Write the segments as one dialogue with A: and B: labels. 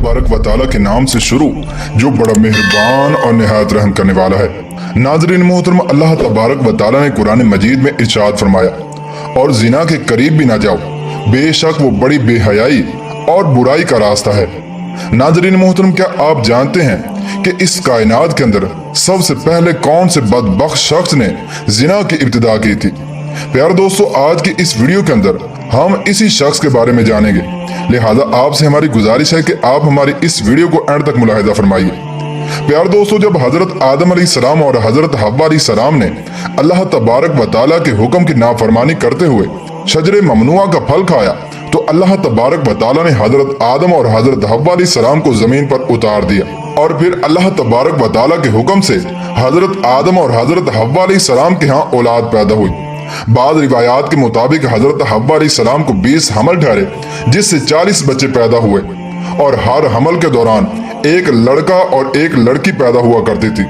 A: तबारक व तआला के नाम से शुरू जो बड़ा मेहरबान और निहायत रहम करने वाला है। नाज़रीन मोहतरम, अल्लाह तबारक व तआला ने कुरान मजीद में इरशाद फरमाया, और जिना के करीब भी ना जाओ, बेशक वो बड़ी बेहयाई और बुराई का रास्ता है। नाज़रीन मोहतरम, क्या आप जानते हैं कि इस कायनात के अंदर सबसे पहले कौन से बदबख्त शख्स ने जिना की इब्तिदा की थी? प्यारे दोस्तों, आज की इस वीडियो के अंदर हम इसी शख्स के बारे में जानेंगे। लिहाजा आपसे हमारी गुजारिश है कि आप हमारी इस वीडियो को एंड तक मुलाहिजा फरमाइए। प्यारे दोस्तों, जब हजरत आदम अलैहिस्सलाम और हजरत हव्वा अलैहिस्सलाम ने अल्लाह तबारक व तआला के हुक्म की नाफरमानी करते हुए शजरे ममनुआ का फल खाया, तो अल्लाह तबारक व तआला ने हजरत आदम और हजरत हव्वा अलैहिस्सलाम को जमीन पर उतार दिया, और फिर अल्लाह तबारक व तआला के हुक्म से हजरत आदम और हजरत हव्वा अलैहिस्सलाम के यहाँ औलाद पैदा हुई। बाद रिवायात के मुताबिक हजरत हव्वा अलैहिस्सलाम को 20 हमल ठहरे, जिससे 40 बच्चे पैदा हुए, और हर हमल के दौरान एक लड़का और एक लड़की पैदा हुआ करती थी।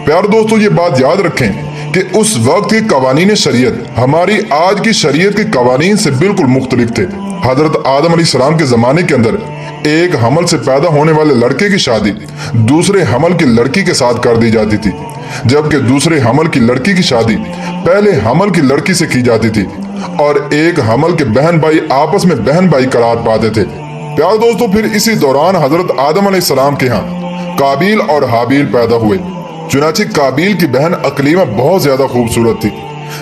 A: प्यारे दोस्तों, ये बात याद रखें कि उस वक्त के कवानीन शरीयत हमारी आज की शरीयत के कवानीन से बिल्कुल मुख्तलिफ थे। हजरत आदम अलैहिस्सलाम के जमाने के अंदर एक हमल से पैदा होने वाले लड़के की शादी दूसरे हमल की लड़की के साथ कर दी जाती थी, जबकि दूसरे हमल की लड़की की शादी पहले हमल की लड़की से की जाती थी, और एक हमल के बहन भाई आपस में बहन भाई करार पाते थे। प्यारे दोस्तों, फिर इसी दौरान हजरत आदम अलैहिस्सलाम के यहाँ काबिल और हाबिल पैदा हुए। चुनांचे काबिल की बहन अकलीमा बहुत ज्यादा खूबसूरत थी,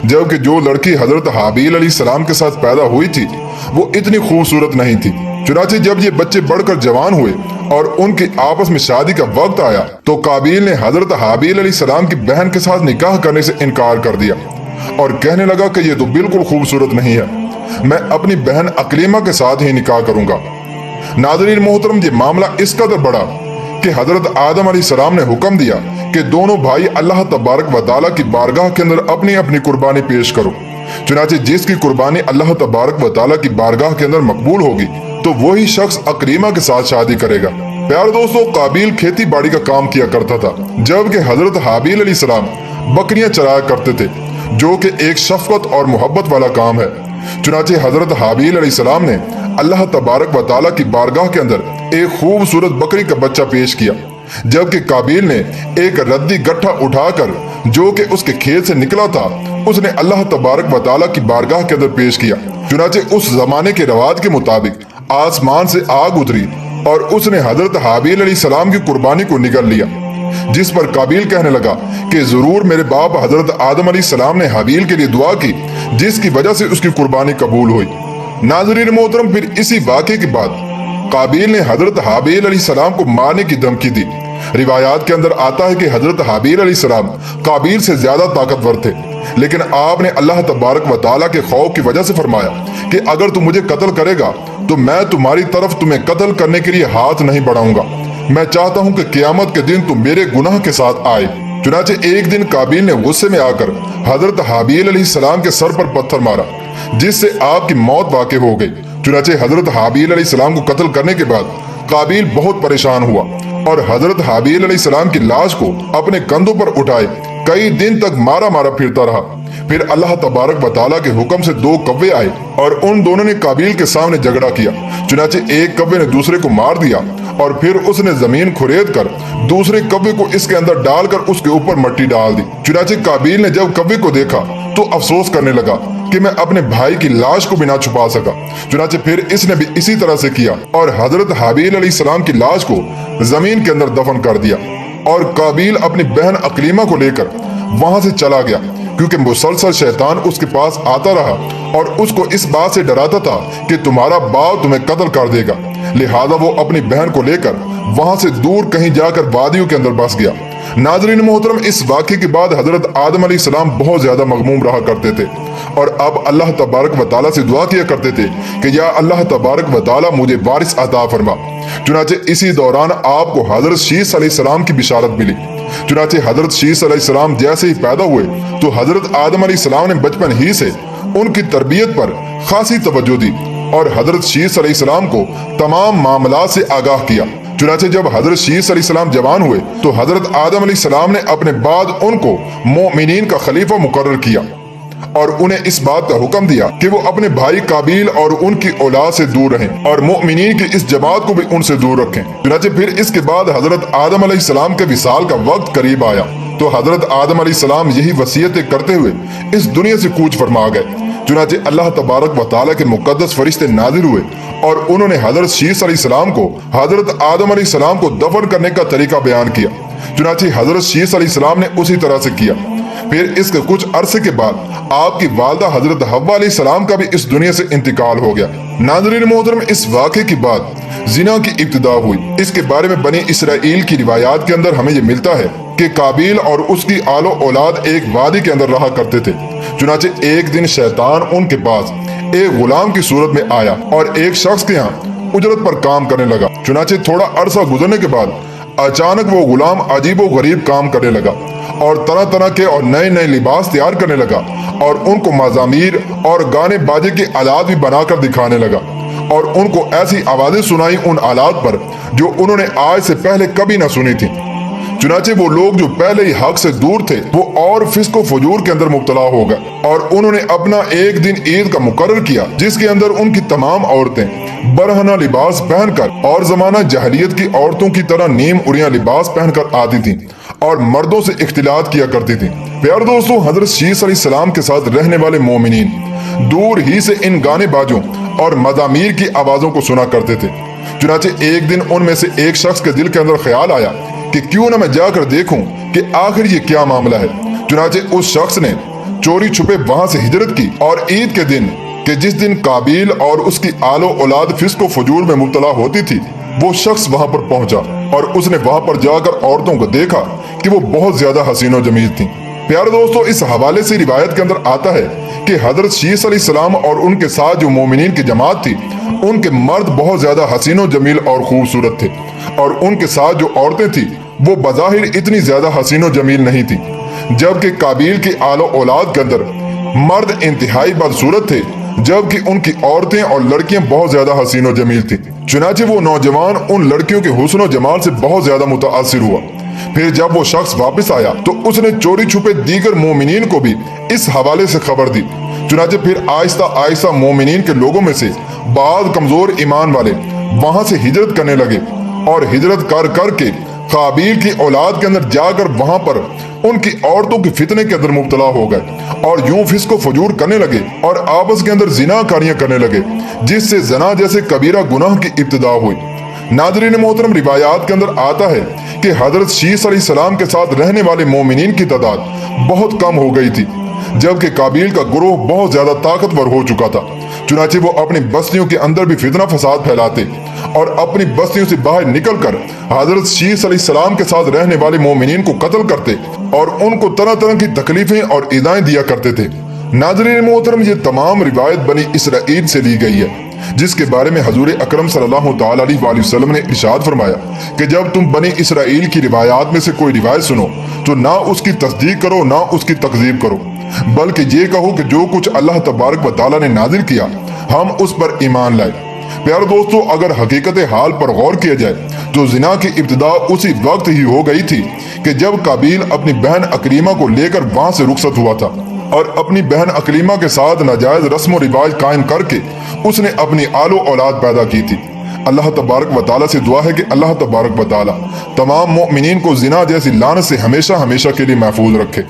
A: जबकि जो लड़की हजरत हाबिल अलैहिस्सलाम के साथ पैदा हुई थी वो इतनी खूबसूरत नहीं थी। चुनांचे जब ये बच्चे बढ़कर जवान हुए और उनकी आपस में शादी का वक्त आया, तो काबिल ने हजरत हाबिल अलैहिस्सलाम की बहन के साथ निकाह करने से इनकार कर दिया और कहने लगा कि ये तो बिल्कुल खूबसूरत नहीं है, मैं अपनी बहन अकलीमा के साथ ही निकाह करूंगा। नाज़रीन मोहतरम, ये मामला इस कदर बढ़ा कि हजरत आदम अलैहिस्सलाम ने हुक्म दिया कि दोनों भाई अल्लाह तबारक व तआला की बारगाह के अंदर अपनी अपनी कुर्बानी पेश करो। चुनांचे जिसकी कुर्बानी अल्लाह तबारक व तआला की बारगाह के अंदर मकबूल होगी, तो वही शख्स अकरीमा के साथ शादी करेगा। प्यारे दोस्तों, काबिल खेती बाड़ी का काम किया करता था, जबकि हजरत हाबिल अलैहिस्सलाम बकरियां चराया करते थे, जो कि एक शफकत और मोहब्बत वाला काम है। चुनांचे हजरत हाबिल अलैहिस्सलाम ने अल्लाह तबारक व तआला की बारगाह के अंदर एक खूबसूरत बकरी का बच्चा पेश किया, जबकि काबिल ने एक रद्दी गट्ठा उठाकर जो कि उसके खेत से निकला था उसने अल्लाह तबारक व तआला की बारगाह के अंदर पेश किया। चुनांचे उस जमाने के रवाज के मुताबिक आसमान से आग उतरी और उसने हजरत हाबिल अलैहिस्सलाम की कुर्बानी को निगल लिया, जिस पर काबिल कहने लगा कि जरूर मेरे बाप हजरत आदम अलैहिस्सलाम ने हाबिल के लिए दुआ की, जिसकी वजह से उसकी कुर्बानी कबूल हुई। नाज़रीन मोहतरम, फिर इसी वाक़े के बाद काबिल ने हजरत हाबिल अलैहिस्सलाम को मारने की धमकी दी। रिवायात के अंदर आता है कि हजरत हाबिल अलैहिस्सलाम काबिल से ज्यादा ताकतवर थे, लेकिन आपने अल्लाह तबारक व तआला के खौफ की वजह से फरमाया कि अगर तू मुझे कत्ल करेगा तो मैं तुम्हारी तरफ तुम्हें कत्ल करने के लिए हाथ नहीं बढ़ाऊंगा। मैं चाहता हूं कि क़यामत के दिन तुम मेरे गुनाह के साथ आए। चुनांचे एक दिन काबिल ने गुस्से में आकर हजरत हाबिल अलैहिस्सलाम के सर पर पत्थर मारा, जिससे आपकी मौत वाक़ई हो गई। चुनांचे हजरत हाबिल अलैहिस्सलाम को कत्ल करने के बाद काबिल बहुत परेशान हुआ और हजरत हाबिल अलैहिस्सलाम की लाश को अपने कंधों पर उठाए कई दिन तक मारा मारा फिरता रहा। फिर अल्लाह तबारक व तआला के हुक्म से 2 कव्वे आए और उन दोनों ने काबिल के सामने झगड़ा किया। चुनांचे एक कव्वे ने दूसरे को मार दिया और फिर उसने जमीन खुरेद कर दूसरे कव्वे को इसके अंदर डालकर उसके ऊपर मिट्टी डाल दी। चुनांचे काबिल ने जब कव्वे को देखा तो अफसोस करने लगा कि मैं अपने भाई की लाश को भी ना छुपा सका। चुनांचे फिर इसने भी इसी तरह से किया और हजरत हाबिल अलैहिस्सलाम की लाश को जमीन के अंदर दफन कर दिया, और काबिल अपनी बहन अकलीमा को लेकर वहां से चला गया, क्योंकि मुसलसल शैतान उसके पास आता रहा और उसको इस बात से डराता था कि तुम्हारा बाप तुम्हें कत्ल कर देगा। लिहाजा वो अपनी बहन को लेकर वहां से दूर कहीं जाकर वादियों के अंदर बस गया। नाज़रीन मोहतरम, इस वाक़े के बाद हजरत आदम अलैहिस्सलाम बहुत ज्यादा मगमूम रहा करते थे और अब अल्लाह तबारक व तआला से दुआ किया करते थे कि या अल्लाह तबारक व तआला मुझे वारिस अता फरमा। चुनांचे इसी दौरान आपको हजरत शीस अलैहिस्सलाम की बिशारत मिली। चुनांचे हजरत शीस अलैहिस्सलाम जैसे ही पैदा हुए तो हजरत आदम अलैहिस्सलाम ने बचपन ही से उनकी तरबियत पर खासी तवज्जो दी और हजरत शीस अलैहिस्सलाम को तमाम मामलात से आगाह किया। चुनांचे जब हजरत शीस अलैहिस्सलाम जवान हुए तो हजरत आदम अलैहिस्सलाम ने अपने बाद उनको मोमिनीन का खलीफा मुकर्रर किया। اور انہیں اس بات کا حکم دیا کہ وہ اپنے بھائی قابیل اور ان کی اولاد سے دور رہیں اور مومنین کی اس جماعت کو بھی ان سے دور رکھیں۔ چنانچہ پھر اس کے بعد حضرت آدم علیہ السلام کے وصال کا وقت قریب آیا تو حضرت آدم علیہ السلام یہی وصیتیں کرتے ہوئے اس دنیا سے کوچ فرما گئے۔ چنانچہ اللہ تبارک و تعالیٰ کے مقدس فرشتے نازل ہوئے اور انہوں نے حضرت شیس علیہ السلام کو حضرت آدم علیہ السلام کو دفن کرنے کا طریقہ بیان کیا۔ چنانچہ حضرت شیس علیہ السلام نے اسی طرح سے کیا۔ پھر اس کے کچھ عرصے کے بعد آپ کی والدہ حضرت حوا علیہ السلام کا بھی اس دنیا سے انتقال ہو گیا۔ ناظرین محترم، اس واقعے کے بعد زنا کی ابتدا ہوئی۔ اس کے بارے میں بنی اسرائیل کی روایات کے اندر ہمیں یہ ملتا ہے کہ قابیل اور اس کی آل و اولاد ایک وادی کے اندر رہا کرتے تھے۔ چنانچہ ایک دن شیطان ان کے پاس ایک غلام کی صورت میں آیا اور ایک شخص کے ہاں اجرت پر کام کرنے لگا۔ چنانچہ تھوڑا عرصہ گزرنے کے بعد اچانک وہ غلام عجیب و غریب کام کرنے لگا اور طرح طرح کے اور نئے نئے لباس تیار کرنے لگا اور ان کو مزامیر اور گانے باجے کے آلات بھی بنا کر دکھانے لگا اور ان کو ایسی آوازیں سنائی ان آلات پر جو انہوں نے آج سے پہلے کبھی نہ سنی تھی۔ چنانچہ وہ لوگ جو پہلے ہی حق سے دور تھے وہ اور فسق و فجور کے اندر مبتلا ہو گئے اور انہوں نے اپنا ایک دن عید کا مقرر کیا جس کے اندر ان کی تمام عورتیں برہنہ لباس پہن کر اور زمانہ جاہلیت کی عورتوں کی طرح نیم اڑیاں لباس پہن کر آتی تھیں اور مردوں سے اختلاط کیا کرتی تھیں۔ پیارے دوستو، حضرت شیس علیہ السلام کے ساتھ رہنے والے مومنین دور ہی سے ان گانے باجوں اور مزامیر کی آوازوں کو سنا کرتے تھے۔ چنانچہ ایک دن ان میں سے ایک شخص کے دل کے اندر خیال آیا کہ کیوں نہ میں جا کر دیکھوں کہ آخر یہ کیا معاملہ ہے۔ چنانچہ اس شخص نے چوری چھپے وہاں سے ہجرت کی اور عید کے دن کہ جس دن قابیل اور اس کی آل و اولاد فسق و فجور میں مبتلا ہوتی تھی وہ شخص وہاں پر پہنچا اور اس نے وہاں پر جا کر عورتوں کو دیکھا کہ وہ بہت زیادہ حسین و جمیل تھیں۔ پیارے دوستو، اس حوالے سے روایت کے اندر آتا ہے کہ حضرت شیس علیہ السلام اور ان کے ساتھ جو مومنین کی جماعت تھی ان کے مرد بہت زیادہ حسین و جمیل اور خوبصورت تھے اور ان کے ساتھ جو عورتیں تھیں وہ بظاہر اتنی زیادہ حسین و جمیل نہیں تھی، جبکہ قابیل کی آل و اولاد کے اندر مرد انتہائی بدصورت تھے جبکہ ان کی عورتیں اور لڑکیاں بہت زیادہ حسین و جمیل تھیں۔ چنانچہ وہ نوجوان ان لڑکیوں کے حسن و جمال سے بہت زیادہ متاثر ہوا۔ پھر جب وہ شخص واپس آیا تو اس نے چوری چھپے دیگر مومنین کو بھی اس حوالے سے خبر دی۔ چنانچہ پھر آہستہ آہستہ مومنین کے لوگوں میں سے بعض کمزور ایمان والے وہاں سے ہجرت کرنے لگے اور ہجرت کر کر کے قابیل کی اولاد کے اندر جا کر وہاں پر ان کی عورتوں کے فتنے کے اندر مبتلا ہو گئے اور یوں فسق و فجور کرنے لگے اور آپس کے اندر زنا کاریاں کرنے لگے جس سے زنا جیسے کبیرہ گناہ کی ابتدا ہوئی۔ ناظرین محترم، روایات کے اندر آتا ہے کہ حضرت شیس علیہ السلام کے ساتھ رہنے والے مومنین کی تعداد بہت کم ہو گئی تھی جبکہ قابیل کا گروہ بہت زیادہ طاقتور ہو چکا تھا۔ چنانچہ وہ اپنی بستیوں کے اندر بھی فتنہ فساد پھیلاتے اور اپنی بستیوں سے باہر نکل کر حضرت شیس علیہ السلام کے ساتھ رہنے والے مومنین کو قتل کرتے اور ان کو طرح طرح کی تکلیفیں اور ایذائیں دیا کرتے تھے۔ ناظرین محترم، یہ تمام روایت بنی اسرائیل سے لی گئی ہے جس کے بارے میں حضور اکرم صلی اللہ تعالی علیہ وآلہ وسلم نے ارشاد فرمایا کہ جب تم بنی اسرائیل کی روایات میں سے کوئی روایت سنو تو نہ اس کی تصدیق کرو نہ اس کی تکذیب کرو، بلکہ یہ کہو کہ جو کچھ اللہ تبارک و تعالیٰ نے نازل کیا ہم اس پر ایمان لائے۔ پیارے دوستو، اگر حقیقت حال پر غور کیا جائے تو زنا کی ابتدا اسی وقت ہی ہو گئی تھی کہ جب قابیل اپنی بہن اکریمہ کو لے کر وہاں سے رخصت ہوا تھا اور اپنی بہن اکریمہ کے ساتھ ناجائز رسم و رواج قائم کر کے اس نے اپنی آل و اولاد پیدا کی تھی۔ اللہ تبارک و تعالیٰ سے دعا ہے کہ اللہ تبارک و تعالیٰ تمام مومنین کو زنا جیسی لعنت سے ہمیشہ ہمیشہ کے لیے محفوظ رکھے۔